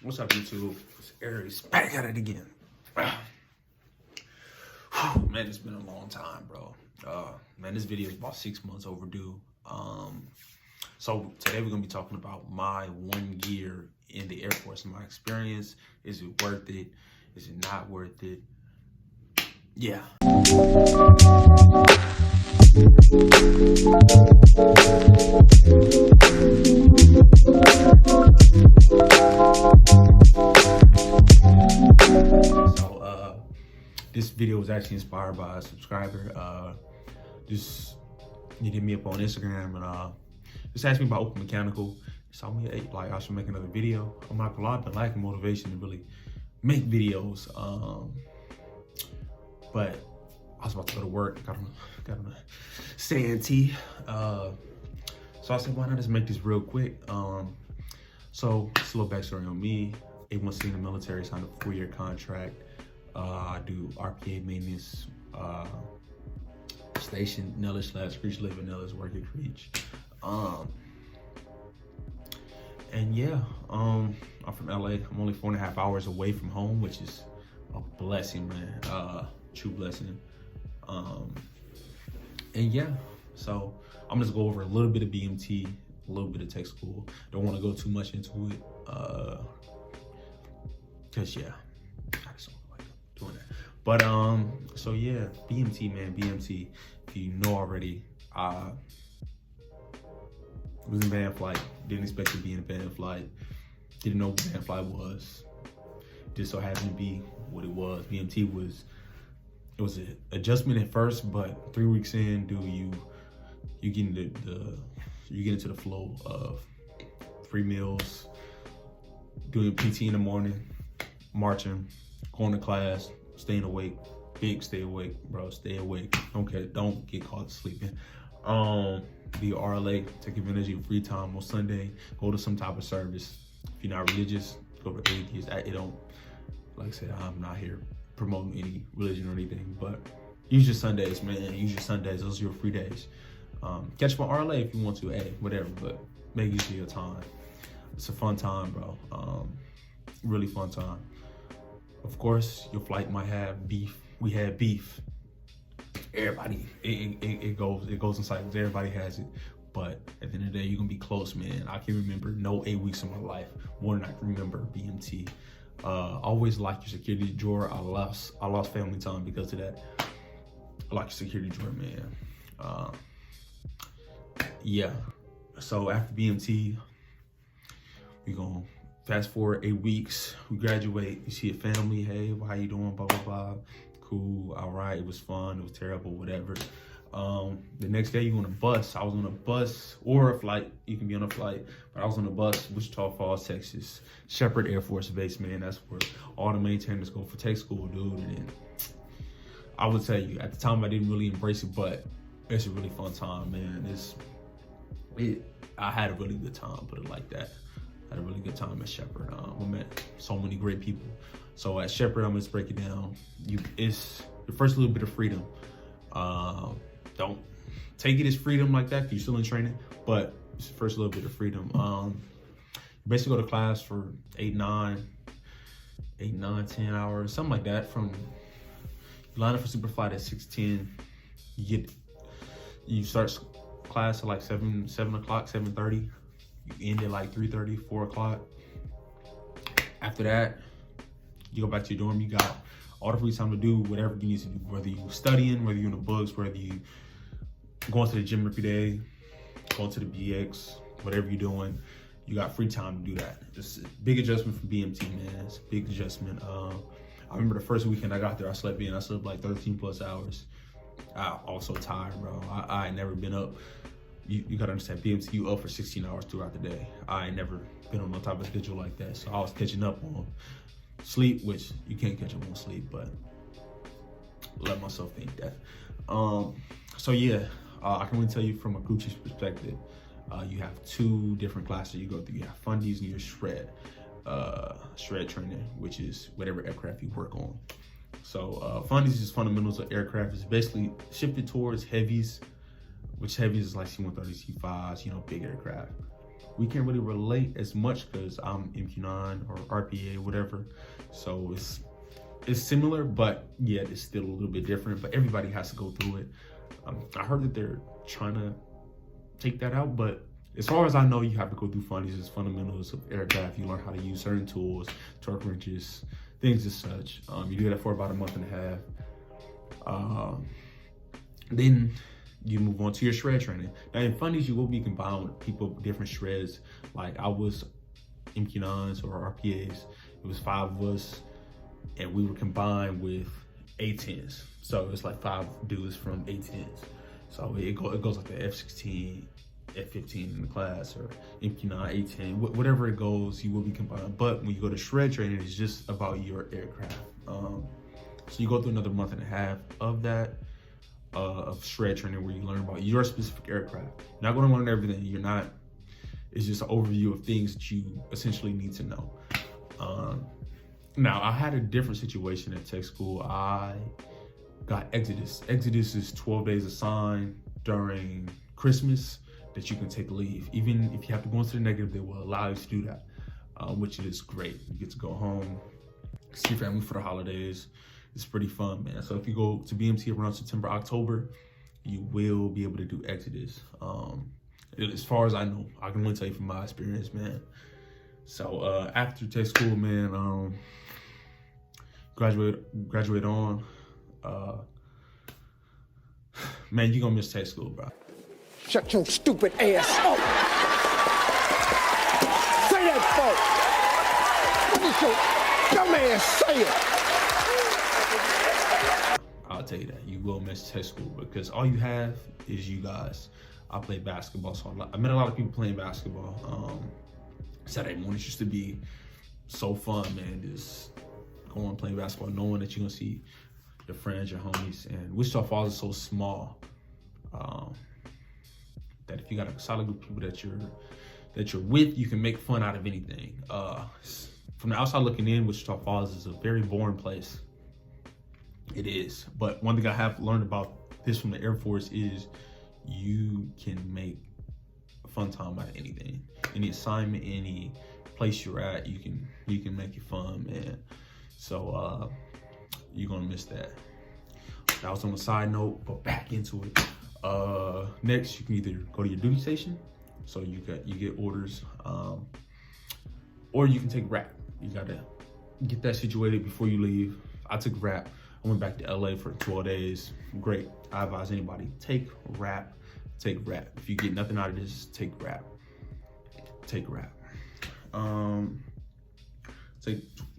What's up, YouTube? It's Aries back at it again. Man, it's been a long time, bro. Man, this video is about 6 months overdue. So today we're gonna be talking about my 1 year in the Air Force, my experience. Is it worth it? Is it not worth it? Yeah. This video was actually inspired by a subscriber. Just he hit me up on Instagram and just asked me about open mechanical. Saw me like I should make another video. I'm not gonna lie, I've been lacking motivation to really make videos. But I was about to go to work, got on a sand tee. So I said, why not just make this real quick? So just a little backstory on me. A1C in the military, signed a 4-year contract. I do RPA maintenance, station, Nellis / Creech, live in Nellis, work at Creech. And yeah, I'm from LA. I'm only 4.5 hours away from home, which is a blessing, man. True blessing. And yeah, so I'm just go over a little bit of BMT, a little bit of tech school. Don't want to go too much into it, cause yeah, I just don't like doing that. But so yeah, BMT, man, BMT. If you know already, was in band flight. Didn't expect to be in a band flight. Didn't know what band flight was. Just so happened to be what it was. BMT was. It was an adjustment at first, but 3 weeks in, you get into the flow of 3 meals, doing PT in the morning, marching, going to class, staying awake. Big stay awake, bro. Stay awake. Don't get caught sleeping. Be RLA, take advantage of your free time on Sunday. Go to some type of service. If you're not religious, go to atheist. It don't, like I said, I'm not here promoting any religion or anything, but use your Sundays, man. Use your Sundays. Those are your free days. Catch my RLA if you want to, whatever, but make use of your time. It's a fun time, bro. Really fun time. Of course, your flight might have beef. We had beef. Everybody, it goes in cycles. Everybody has it. But at the end of the day, you're gonna be close, man. I can remember no 8 weeks of my life more than I can remember BMT. Always like your security drawer. I lost family time because of that. I like your security drawer, man. Yeah. So after BMT, we gonna fast forward 8 weeks. We graduate. You see a family. Hey, how you doing? Blah blah blah. Cool. All right. It was fun. It was terrible. Whatever. The next day you on a bus. I was on a bus or a flight. You can be on a flight, but I was on a bus, Wichita Falls, Texas, Shepherd Air Force Base, man. That's where all the maintainers go for tech school, dude. And I would tell you, at the time I didn't really embrace it, but it's a really fun time, man. I had a really good time, put it like that. I had a really good time at Shepherd. I met so many great people. So at Shepherd, I'm gonna just break it down. It's the first little bit of freedom. Don't take it as freedom like that, because you're still in training, but it's the first little bit of freedom. Basically go to class for 8, 9, 10 hours, something like that. From you line up for super flight at 6:10, you start class at like 7 o'clock, 7:30. You end at like 3:30, 4 o'clock. After that, you go back to your dorm. You got all the free time to do whatever you need to do, whether you're studying, whether you're in the books, whether you going to the gym every day, going to the BX, whatever you're doing, you got free time to do that. It's a big adjustment for BMT, man. It's a big adjustment. I remember the first weekend I got there, I slept like 13 plus hours. I was so tired, bro. I ain't never been up. You gotta understand, BMT, you up for 16 hours throughout the day. I ain't never been on no type of schedule like that. So I was catching up on sleep, which you can't catch up on sleep, but let myself think that. So yeah, I can really tell you from a crew chief's perspective, you have 2 different classes you go through. You have fundies and your shred training, which is whatever aircraft you work on. So fundies is fundamentals of aircraft. It's basically shifted towards heavies, which heavies is like C-130, C-5s, big aircraft. we can't really relate as much because I'm MQ9 or RPA, whatever. So it's similar, but yet it's still a little bit different. But everybody has to go through it. I heard that they're trying to take that out, but as far as I know, you have to go through funnies, fundamentals of aircraft. You learn how to use certain tools, torque wrenches, things as such. You do that for about a month and a half. Then you move on to your shred training. Now in funnies, you will be combined with people with different shreds. Like I was MQ9s or RPAs. It was 5 of us, and we were combined with A10s. So it's like 5 dudes from A10s. So it goes like the F16, F15 in the class, or MQ9, A10, whatever it goes, you will be combined. But when you go to shred training, it's just about your aircraft. So you go through another month and a half of that, of shred training, where you learn about your specific aircraft. You're not going to learn everything. It's just an overview of things that you essentially need to know. Now, I had a different situation at tech school. I got Exodus. Exodus is 12 days assigned during Christmas that you can take leave. Even if you have to go into the negative, they will allow you to do that, which is great. You get to go home, see your family for the holidays. It's pretty fun, man. So if you go to BMT around September, October, you will be able to do Exodus. As far as I know, I can only tell you from my experience, man. So after tech school, man, graduate on. Man, you gonna miss tech school, bro. Shut your stupid ass up. Say that, folks. What is your dumb ass say it? I'll tell you that. You will miss tech school because all you have is you guys. I play basketball, so I met a lot of people playing basketball. Saturday mornings used to be so fun, man. Just going playing basketball, knowing that you're gonna see your friends, your homies. And Wichita Falls is so small that if you got a solid group of people that you're with, you can make fun out of anything. From the outside looking in, Wichita Falls is a very boring place. It is. But one thing I have learned about this from the Air Force is you can make a fun time out of anything. Any assignment, any place you're at, you can make it fun, man. So you're gonna miss that. That was on a side note, but back into it. Next, you can either go to your duty station, so you get orders, or you can take RAP. You gotta get that situated before you leave. I took RAP. I went back to LA for 12 days. Great. I advise anybody, take RAP. Take RAP. If you get nothing out of this, take RAP. Take RAP.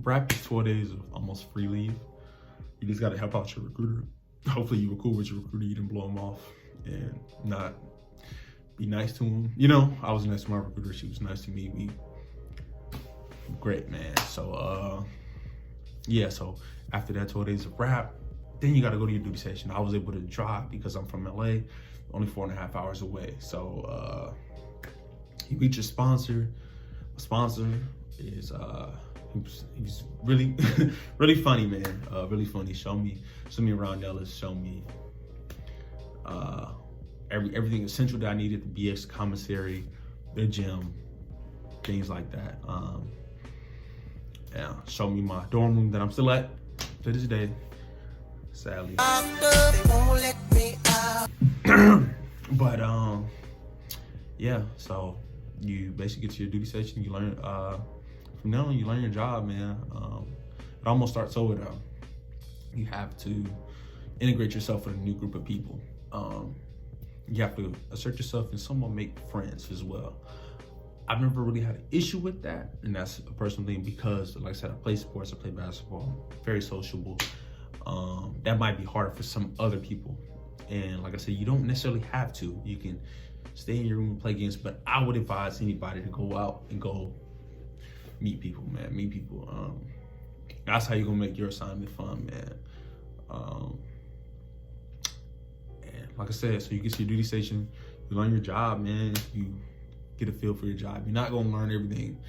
RAP is 12 days of almost free leave. You just gotta help out your recruiter. Hopefully you were cool with your recruiter, you didn't blow him off, and not be nice to him. You know, I was nice to my recruiter, she was nice to me. We great, man. So yeah, so after that 12 days of RAP, then you gotta go to your duty station. I was able to drive because I'm from LA, only 4.5 hours away. So you meet your sponsor. My sponsor is he's really really funny, man. Really funny. Show me around Dallas, show me everything essential that I needed, the BX commissary, the gym, things like that. Yeah, show me my dorm room that I'm still at to this day, sadly. But yeah, so you basically get to your duty station, you learn from now on, you learn your job, man. It almost starts over though. You have to integrate yourself with a new group of people. You have to assert yourself and somewhat make friends as well. I've never really had an issue with that, and that's a personal thing because, like I said, I play sports, I play basketball, very sociable. That might be harder for some other people. And like I said, you don't necessarily have to. You can stay in your room and play games, but I would advise anybody to go out and go meet people, man. Meet people. That's how you're gonna make your assignment fun, man. And like I said, so you get to your duty station, you learn your job, man. You get a feel for your job. You're not gonna learn everything.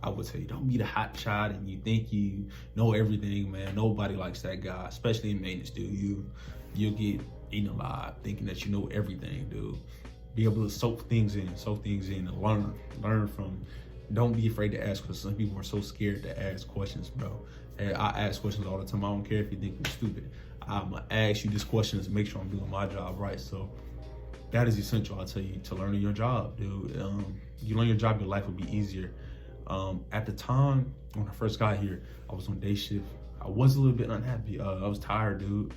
I would say, don't be the hot shot and you think you know everything, man. Nobody likes that guy, especially in maintenance, dude. You'll get eaten alive thinking that you know everything, dude. be able to soak things in, and learn from. Don't be afraid to ask questions. Some people are so scared to ask questions, bro. And I ask questions all the time. I don't care if you think I'm stupid. I'm gonna ask you these questions to make sure I'm doing my job right. So that is essential, I'll tell you, to learning your job, dude. You learn your job, your life will be easier. At the time when I first got here, I was on day shift. I was a little bit unhappy. I was tired, dude.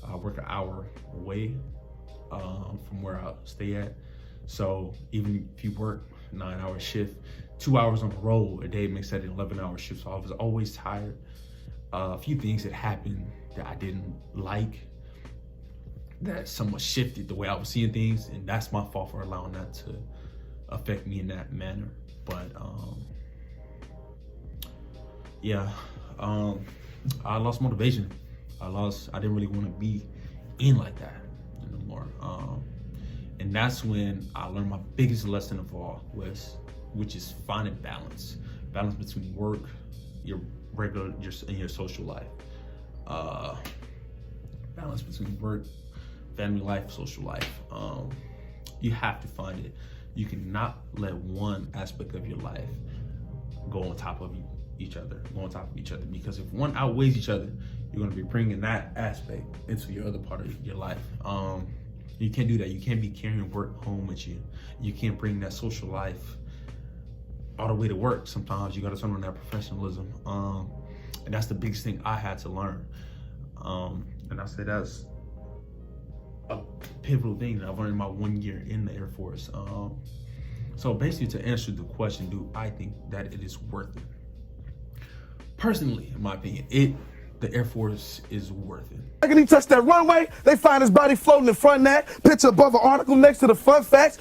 I work an hour away from where I stay at. So even if you work 9-hour shift, 2 hours on the road a day makes that an 11-hour shift. So I was always tired. A few things that happened that I didn't like, that somewhat shifted the way I was seeing things, and that's my fault for allowing that to affect me in that manner. But yeah, I lost motivation. I didn't really want to be in like that anymore. And that's when I learned my biggest lesson of all which is finding balance between work, your regular, and your social life. Balance between work, family life, social life. You have to find it. You cannot let one aspect of your life go on top of each other, because if one outweighs each other, you're going to be bringing that aspect into your other part of your life. You can't do that. You can't be carrying work home with you. You can't bring that social life all the way to work. Sometimes you got to turn on that professionalism. And that's the biggest thing I had to learn. And I say that's a pivotal thing that I've learned in my 1 year in the Air Force. So basically, to answer the question, do I think that it is worth it? Personally, in my opinion, the Air Force is worth it. Second he touched that runway, they find his body floating in front of that, picture above an article next to the fun facts.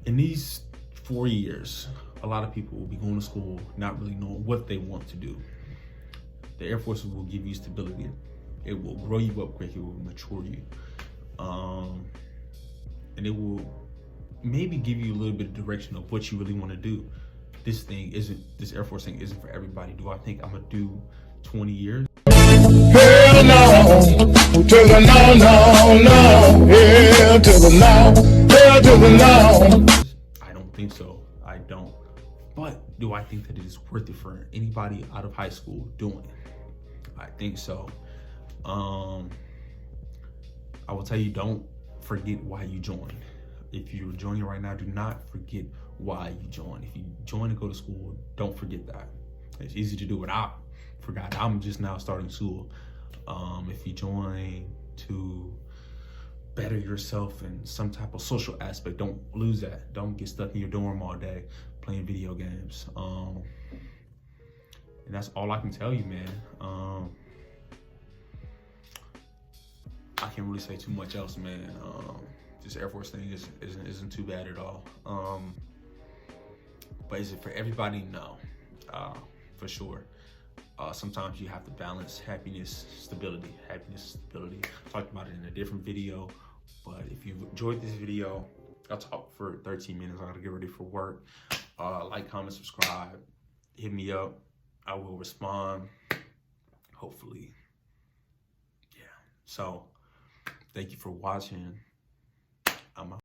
In these 4 years, a lot of people will be going to school not really knowing what they want to do. The Air Force will give you stability. It will grow you up quick. It will mature you. And it will maybe give you a little bit of direction of what you really want to do. This Air Force thing isn't for everybody. Do I think I'm gonna do 20 years? Hell no, to the no, no, no, hell to the no, hell to the no. I don't think so. I don't. But do I think that it is worth it for anybody out of high school doing it? I think so. I will tell you, don't forget why you joined. If you're joining right now, do not forget why you joined. If you join to go to school, don't forget that. It's easy to do it. I forgot. I'm just now starting school. If you join to better yourself in some type of social aspect, don't lose that. Don't get stuck in your dorm all day playing video games. And that's all I can tell you, man. I can't really say too much else, man. This Air Force thing isn't too bad at all. But is it for everybody? No, for sure. Sometimes you have to balance happiness, stability. I talked about it in a different video, but if you enjoyed this video, I'll talk for 13 minutes. I gotta get ready for work. Like, comment, subscribe, hit me up. I will respond, hopefully. Yeah, so thank you for watching. I'm out.